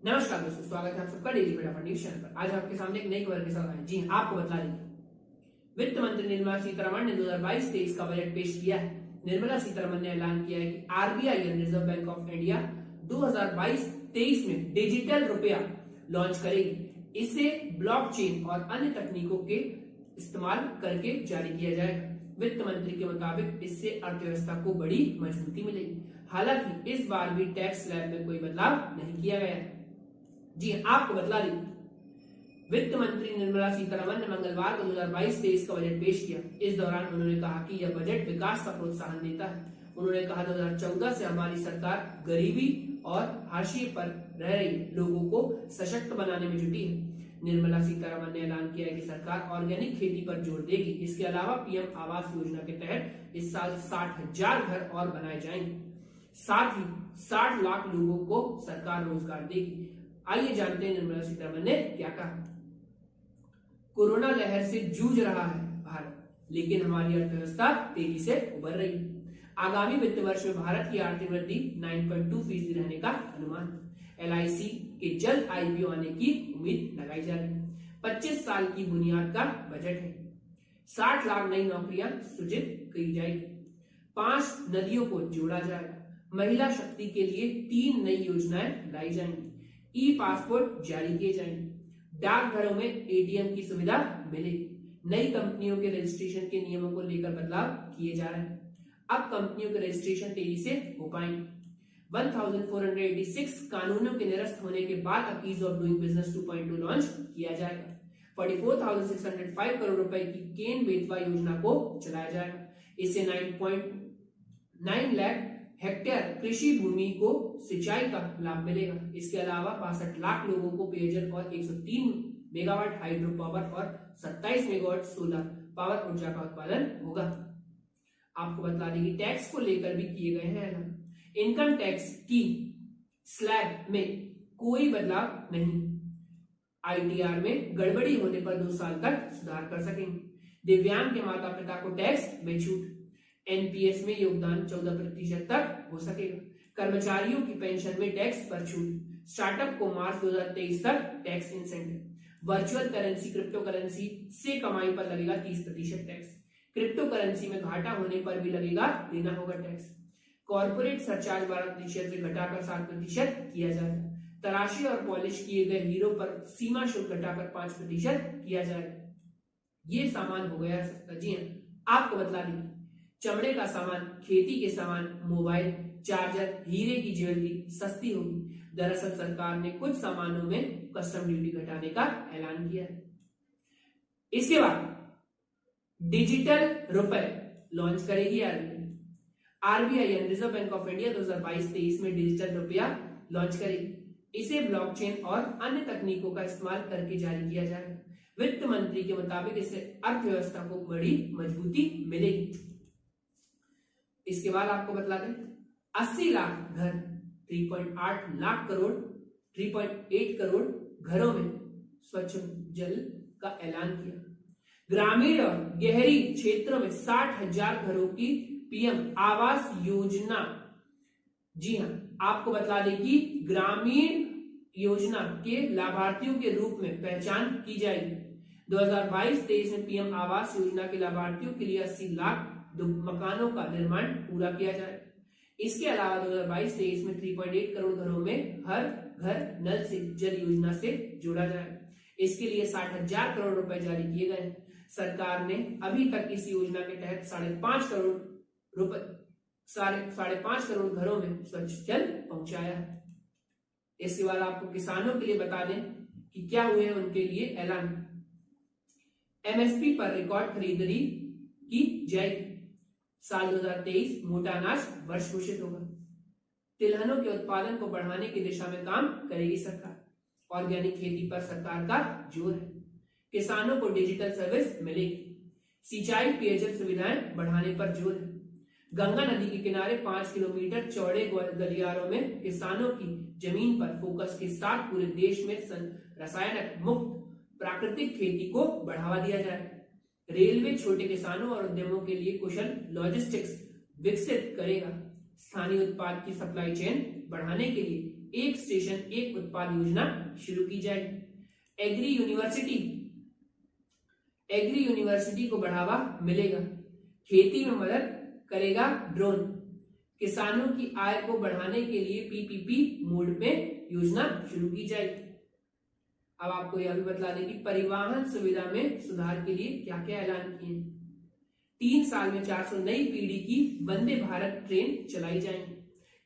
नमस्कार दोस्तों, स्वागत है आप सबका डेली फटाफट न्यूज चैनल पर। आज आपके सामने एक नई खबर के साथ आए। जी हाँ, आपको बता देंगे वित्त मंत्री निर्मला सीतारमण ने 2022-23 का बजट पेश किया है। निर्मला सीतारमण ने ऐलान किया है कि आरबीआई यानी रिजर्व बैंक ऑफ इंडिया 2022-23 में डिजिटल रुपया लॉन्च करेगी। इसे ब्लॉकचेन और अन्य तकनीकों के इस्तेमाल करके जारी किया जाएगा। वित्त मंत्री के मुताबिक इससे अर्थव्यवस्था को बड़ी मजबूती मिलेगी। हालांकि इस बार भी टैक्स स्लैब में कोई बदलाव नहीं किया गया है। जी आपको बतला दें, वित्त मंत्री निर्मला सीतारमण ने मंगलवार को 2022-23 का बजट पेश किया। इस दौरान उन्होंने कहा कि यह बजट विकास का प्रोत्साहन देता है। उन्होंने कहा 2014 से हमारी सरकार गरीबी और हाशिए पर रह रहे लोगों को सशक्त बनाने में जुटी है। निर्मला सीतारमण ने ऐलान किया है कि सरकार ऑर्गेनिक खेती पर जोर देगी। इसके अलावा पीएम आवास योजना के तहत इस साल 60,000 घर और बनाए जाएंगे। साथ ही 60 लाख लोगों को सरकार रोजगार देगी। आइए जानते हैं निर्मला सीतारमण ने क्या कहा। कोरोना लहर से जूझ रहा है भारत, लेकिन हमारी अर्थव्यवस्था तेजी से उभर रही है। आगामी वित्त वर्ष में भारत की आर्थिक वृद्धि 9.2% रहने का अनुमान है। एलआईसी के जल्द आईपीओ आने की उम्मीद लगाई जा रही है। 25 साल की बुनियाद का बजट है। 60 लाख नई नौकरियां सृजित की जाएगी। 5 नदियों को जोड़ा जाएगा। महिला शक्ति के लिए 3 नई योजनाएं लाई जाएंगी। ई पासपोर्ट जारी किए जाएंगे। डाकघरों में एटीएम की सुविधा मिलेगी। नई कंपनियों के रजिस्ट्रेशन के नियमों को लेकर बदलाव किए जा रहे हैं। अब कंपनियों के रजिस्ट्रेशन तेजी से हो पाएंगे। 1486 कानूनों के निरस्त होने के बाद अब ease of doing business 2.2 launch किया जाएगा। 44,605 करोड़ रुपए की केन बेतवा योजना को चलाया जाएगा। इससे 9.9 लाख हेक्टेयर कृषि भूमि को सिंचाई का लाभ मिलेगा। इसके अलावा 62 लाख लोगों को पेयजल और 103 मेगावाट हाइड्रो पावर और 27 मेगावाट सोलर पावर ऊर्जा का उत्पादन होगा। आपको बता दें कि टैक्स को लेकर भी किए गए हैं ऐलान। इनकम टैक्स की स्लैब में कोई बदलाव नहीं। आईटीआर में गड़बड़ी होने पर 2 साल तक सुधार कर सकेंगे। दिव्यांग के माता पिता को टैक्स में छूट। एनपीएस में योगदान 14% तक हो सकेगा। कर्मचारियों की पेंशन में टैक्स पर छूट। स्टार्टअप को मार्च 2023 तक tax incentive. Virtual currency crypto currency से कमाई पर लगेगा 30% टैक्स। क्रिप्टो करेंसी में घाटा होने पर भी लगेगा देना होगा टैक्स। कॉर्पोरेट सरचार्ज 12% से घटाकर 7% किया जाएगा। तराशी और पॉलिश किए गए हीरो पर सीमा शुल्क घटाकर 5% किया जाएगा। ये सामान हो गया सस्ता। जी हाँ, आपको बतला दें, चमड़े का सामान, खेती के सामान, मोबाइल, चार्जर, हीरे की ज्वेलरी सस्ती होगी। दरअसल सरकार ने कुछ सामानों में कस्टम ड्यूटी घटाने का ऐलान किया है। इसके बाद डिजिटल रुपए लॉन्च करेगी आरबीआई यानी रिजर्व बैंक ऑफ इंडिया 2022-23 में डिजिटल रुपया लॉन्च करेगी। इसे ब्लॉकचेन और अन्य तकनीकों का इस्तेमाल करके जारी किया जाएगा। वित्त मंत्री के मुताबिक इससे अर्थव्यवस्था को बड़ी मजबूती मिलेगी। इसके बाद आपको बता दें, 80 लाख घर 3.8 करोड़ घरों में स्वच्छ जल का ऐलान किया। ग्रामीण और गहरी क्षेत्रों में 60,000 घरों की पीएम आवास योजना। जी हां, आपको बता दें कि ग्रामीण योजना के लाभार्थियों के रूप में पहचान की जाएगी। 2022-23 में पीएम आवास योजना के लाभार्थियों के लिए 80 लाख मकानों का निर्माण पूरा किया जाए। इसके अलावा 2022-23 में 3.8 करोड़ घरों में हर घर नल से जल योजना से जोड़ा जाए। इसके लिए 60,000 करोड़ रुपए जारी किए गए हैं। सरकार ने अभी तक इस योजना के तहत 5.5 करोड़ रुपए 5.5 करोड़ घरों में स्वच्छ जल पहुंचाया है। इसके बाद आपको किसानों के लिए बता दें कि क्या हुए उनके लिए ऐलान। एमएसपी पर रिकॉर्ड खरीदारी की जाएगी। साल 2023 मोटा अनाज वर्ष घोषित होगा। तिलहनों के उत्पादन को बढ़ाने की दिशा में काम करेगी सरकार। ऑर्गेनिक खेती पर सरकार का जोर है। किसानों को डिजिटल सर्विस मिलेगी। सिंचाई पेयजल सुविधाएं बढ़ाने पर जोर है। गंगा नदी के किनारे 5 किलोमीटर चौड़े गलियारों में किसानों की जमीन पर फोकस के साथ पूरे देश में रसायन मुक्त प्राकृतिक खेती को बढ़ावा दिया जाए। रेलवे छोटे किसानों और उद्यमों के लिए कुशल लॉजिस्टिक्स विकसित करेगा। स्थानीय उत्पाद की सप्लाई चेन बढ़ाने के लिए एक स्टेशन एक उत्पाद योजना शुरू की जाएगी। एग्री यूनिवर्सिटी को बढ़ावा मिलेगा। खेती में मदद करेगा ड्रोन। किसानों की आय को बढ़ाने के लिए पीपीपी मोड में योजना शुरू की जाएगी। अब आपको यह भी बतला दें कि परिवहन सुविधा में सुधार के लिए क्या क्या ऐलान किए हैं। 3 साल में 400 नई पीढ़ी की वंदे भारत ट्रेन चलाई जाएंगी।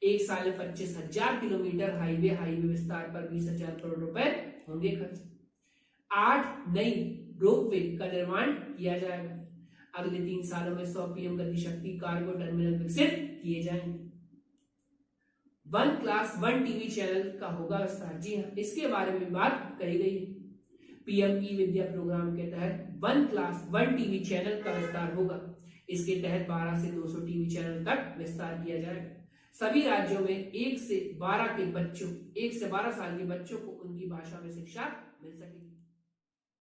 1 साल में 25,000 किलोमीटर हाईवे विस्तार पर 20,000 करोड़ रुपए होंगे खर्च। 8 नई रोपवे का निर्माण किया जाएगा। अगले 3 सालों में 100 पीएम गति शक्ति कार्गो टर्मिनल विकसित किए जाएंगे। 1 क्लास 1 टीवी चैनल का होगा विस्तार। जी हाँ, इसके बारे में बात कही गई है। पीएम ई विद्या प्रोग्राम के तहत 1 क्लास 1 टीवी चैनल का विस्तार होगा। इसके तहत 12 से 200 टीवी चैनल तक विस्तार किया जाएगा। सभी राज्यों में 1 से 12 साल के बच्चों को उनकी भाषा में शिक्षा मिल सकेगी।